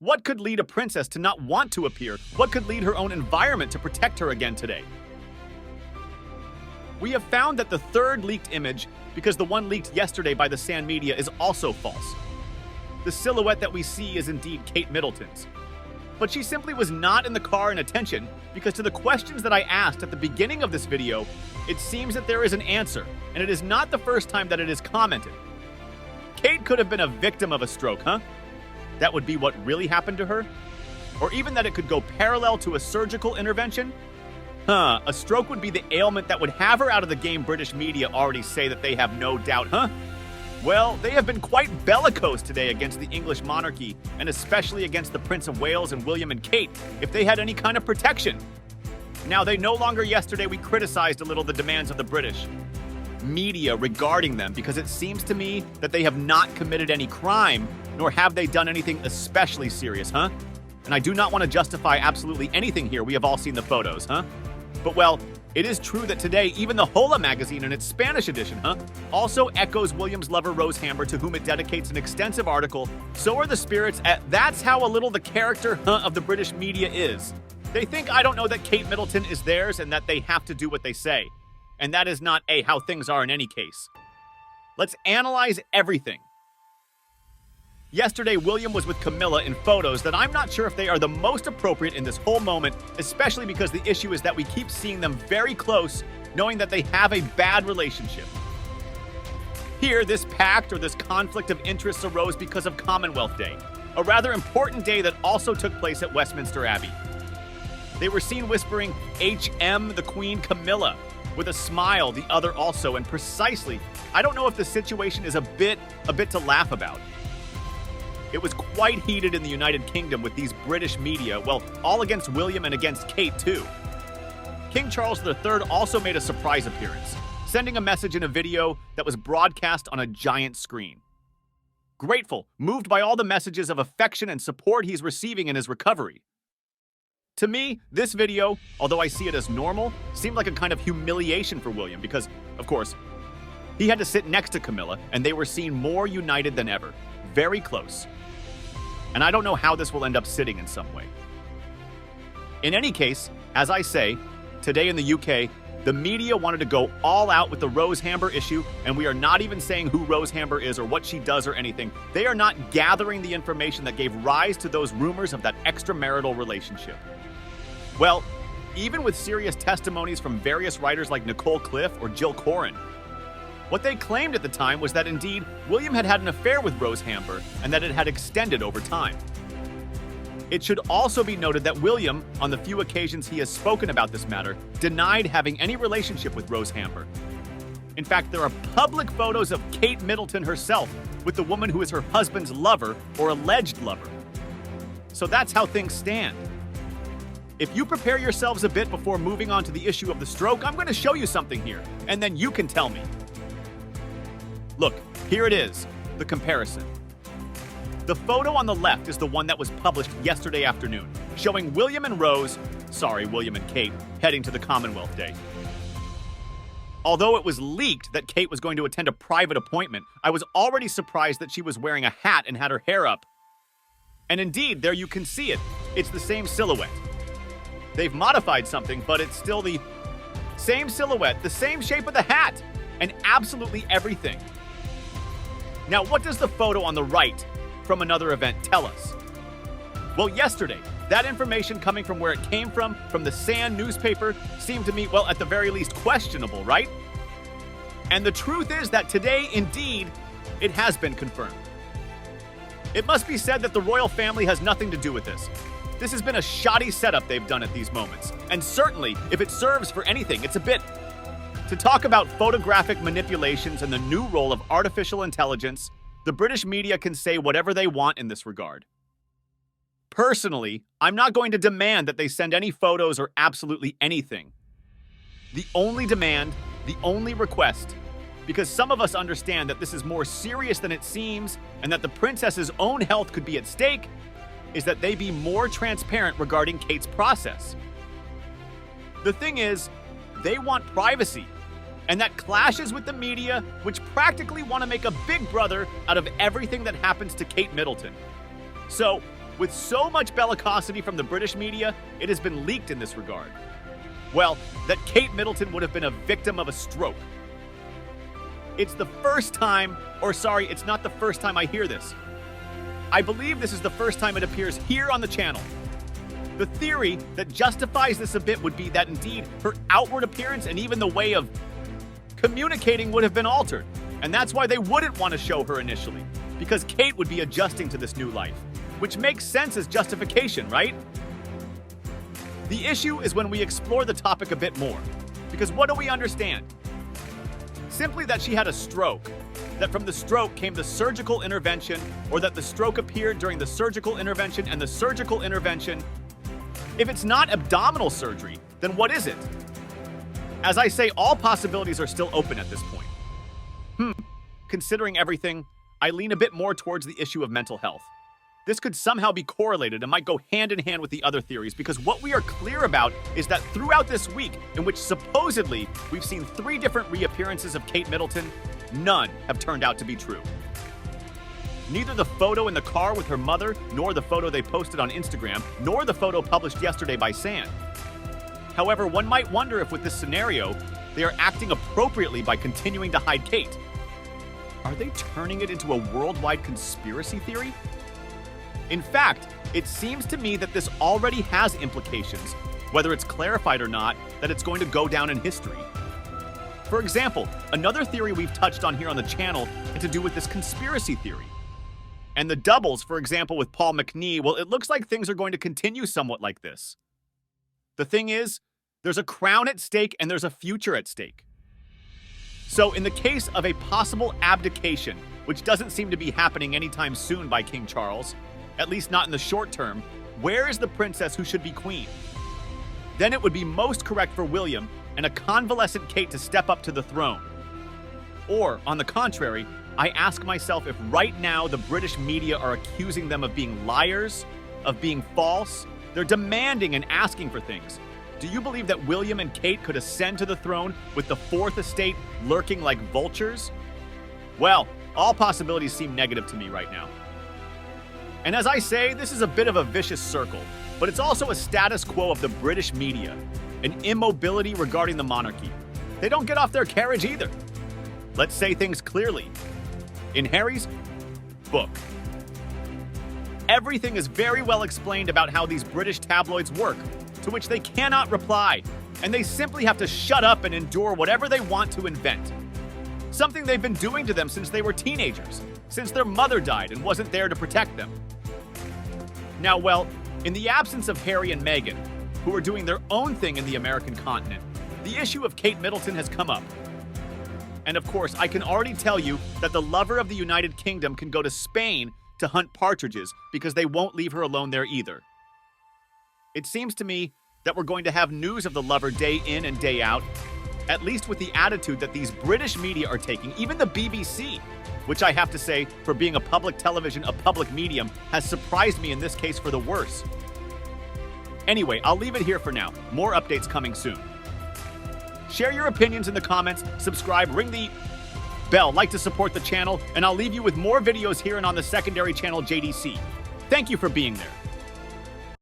What could lead a princess to not want to appear? What could lead her own environment to protect her again today? We have found that the third leaked image, because the one leaked yesterday by the Sand media, is also false. The silhouette that we see is indeed Kate Middleton's. But she simply was not in the car in attention, because to the questions that I asked at the beginning of this video, it seems that there is an answer, and it is not the first time that it is commented. Kate could have been a victim of a stroke, huh? That would be what really happened to her? Or even that it could go parallel to a surgical intervention? A stroke would be the ailment that would have her out of the game. British media already say that they have no doubt, huh? Well, they have been quite bellicose today against the English monarchy, and especially against the Prince of Wales and William and Kate, if they had any kind of protection. Now, they no longer, yesterday we criticized a little the demands of the British media regarding them, because it seems to me that they have not committed any crime, nor have they done anything especially serious, huh? And I do not want to justify absolutely anything here. We have all seen the photos, huh? But well, it is true that today, even the Hola magazine in its Spanish edition, also echoes William's lover Rose Hamber, to whom it dedicates an extensive article. So are the spirits at That's How a Little the Character of the British media is. They think, I don't know, that Kate Middleton is theirs and that they have to do what they say. And that is not, how things are in any case. Let's analyze everything. Yesterday, William was with Camilla in photos that I'm not sure if they are the most appropriate in this whole moment, especially because the issue is that we keep seeing them very close, knowing that they have a bad relationship. Here, this pact or this conflict of interests arose because of Commonwealth Day, a rather important day that also took place at Westminster Abbey. They were seen whispering, HM the Queen Camilla, with a smile, the other also, and precisely, I don't know if the situation is a bit to laugh about. It was quite heated in the United Kingdom with these British media, well, all against William and against Kate too. King Charles III also made a surprise appearance, sending a message in a video that was broadcast on a giant screen. Grateful, moved by all the messages of affection and support he's receiving in his recovery. To me, this video, although I see it as normal, seemed like a kind of humiliation for William because, of course, he had to sit next to Camilla and they were seen more united than ever, very close. And I don't know how this will end up sitting in some way. In any case, as I say, today in the UK, the media wanted to go all out with the Rose Hamber issue, and we are not even saying who Rose Hamber is or what she does or anything. They are not gathering the information that gave rise to those rumors of that extramarital relationship. Well, even with serious testimonies from various writers like Nicole Cliff or Jill Corrin, what they claimed at the time was that indeed William had had an affair with Rose Hamber and that it had extended over time. It should also be noted that William, on the few occasions he has spoken about this matter, denied having any relationship with Rose Hamber. In fact, there are public photos of Kate Middleton herself with the woman who is her husband's lover or alleged lover. So that's how things stand. If you prepare yourselves a bit before moving on to the issue of the stroke, I'm going to show you something here, and then you can tell me. Look, here it is, the comparison. The photo on the left is the one that was published yesterday afternoon, showing William and Kate, heading to the Commonwealth Day. Although it was leaked that Kate was going to attend a private appointment, I was already surprised that she was wearing a hat and had her hair up. And indeed, there you can see it. It's the same silhouette. They've modified something, but it's still the same silhouette, the same shape of the hat, and absolutely everything. Now, what does the photo on the right from another event tell us? Well, yesterday, that information coming from where it came from the Sand newspaper, seemed to me, well, at the very least questionable, right? And the truth is that today, indeed, it has been confirmed. It must be said that the royal family has nothing to do with this. This has been a shoddy setup they've done at these moments. And certainly, if it serves for anything, it's a bit to talk about photographic manipulations and the new role of artificial intelligence. The British media can say whatever they want in this regard. Personally, I'm not going to demand that they send any photos or absolutely anything. The only demand, the only request, because some of us understand that this is more serious than it seems and that the princess's own health could be at stake, is that they be more transparent regarding Kate's process. The thing is, they want privacy. And that clashes with the media, which practically want to make a big brother out of everything that happens to Kate Middleton. So, With so much bellicosity from the British media, it has been leaked in this regard. Well, that Kate Middleton would have been a victim of a stroke. It's the first time, or sorry, it's not the first time I hear this. I believe this is the first time it appears here on the channel. The theory that justifies this a bit would be that indeed her outward appearance and even the way of communicating would have been altered. And that's why they wouldn't want to show her initially, because Kate would be adjusting to this new life, which makes sense as justification, right? The issue is when we explore the topic a bit more, because what do we understand? Simply that she had a stroke, that from the stroke came the surgical intervention, or that the stroke appeared during the surgical intervention and the surgical intervention. If it's not abdominal surgery, then what is it? As I say, all possibilities are still open at this point. Considering everything, I lean a bit more towards the issue of mental health. This could somehow be correlated and might go hand in hand with the other theories, because what we are clear about is that throughout this week, in which supposedly we've seen 3 different reappearances of Kate Middleton, none have turned out to be true. Neither the photo in the car with her mother, nor the photo they posted on Instagram, nor the photo published yesterday by Sand. However, one might wonder if with this scenario, they are acting appropriately by continuing to hide Kate. Are they turning it into a worldwide conspiracy theory? In fact, it seems to me that this already has implications, whether it's clarified or not, that it's going to go down in history. For example, another theory we've touched on here on the channel had to do with this conspiracy theory. And the doubles, for example, with Paul McNee, well, it looks like things are going to continue somewhat like this. The thing is, there's a crown at stake and there's a future at stake. So in the case of a possible abdication, which doesn't seem to be happening anytime soon by King Charles, at least not in the short term, where is the princess who should be queen? Then it would be most correct for William and a convalescent Kate to step up to the throne. Or, on the contrary, I ask myself if right now the British media are accusing them of being liars, of being false. They're demanding and asking for things. Do you believe that William and Kate could ascend to the throne with the Fourth Estate lurking like vultures? Well, all possibilities seem negative to me right now. And as I say, this is a bit of a vicious circle, but it's also a status quo of the British media, an immobility regarding the monarchy. They don't get off their carriage either. Let's say things clearly. In Harry's book, everything is very well explained about how these British tabloids work, to which they cannot reply, and they simply have to shut up and endure whatever they want to invent. Something they've been doing to them since they were teenagers, since their mother died and wasn't there to protect them. Now, well, in the absence of Harry and Meghan, who are doing their own thing in the American continent, the issue of Kate Middleton has come up. And of course, I can already tell you that the lover of the United Kingdom can go to Spain to hunt partridges because they won't leave her alone there either. It seems to me that we're going to have news of the lover day in and day out, at least with the attitude that these British media are taking, even the BBC, which I have to say, for being a public television, a public medium, has surprised me in this case for the worse. Anyway, I'll leave it here for now. More updates coming soon. Share your opinions in the comments, subscribe, ring the bell, like to support the channel, and I'll leave you with more videos here and on the secondary channel JDC. Thank you for being there.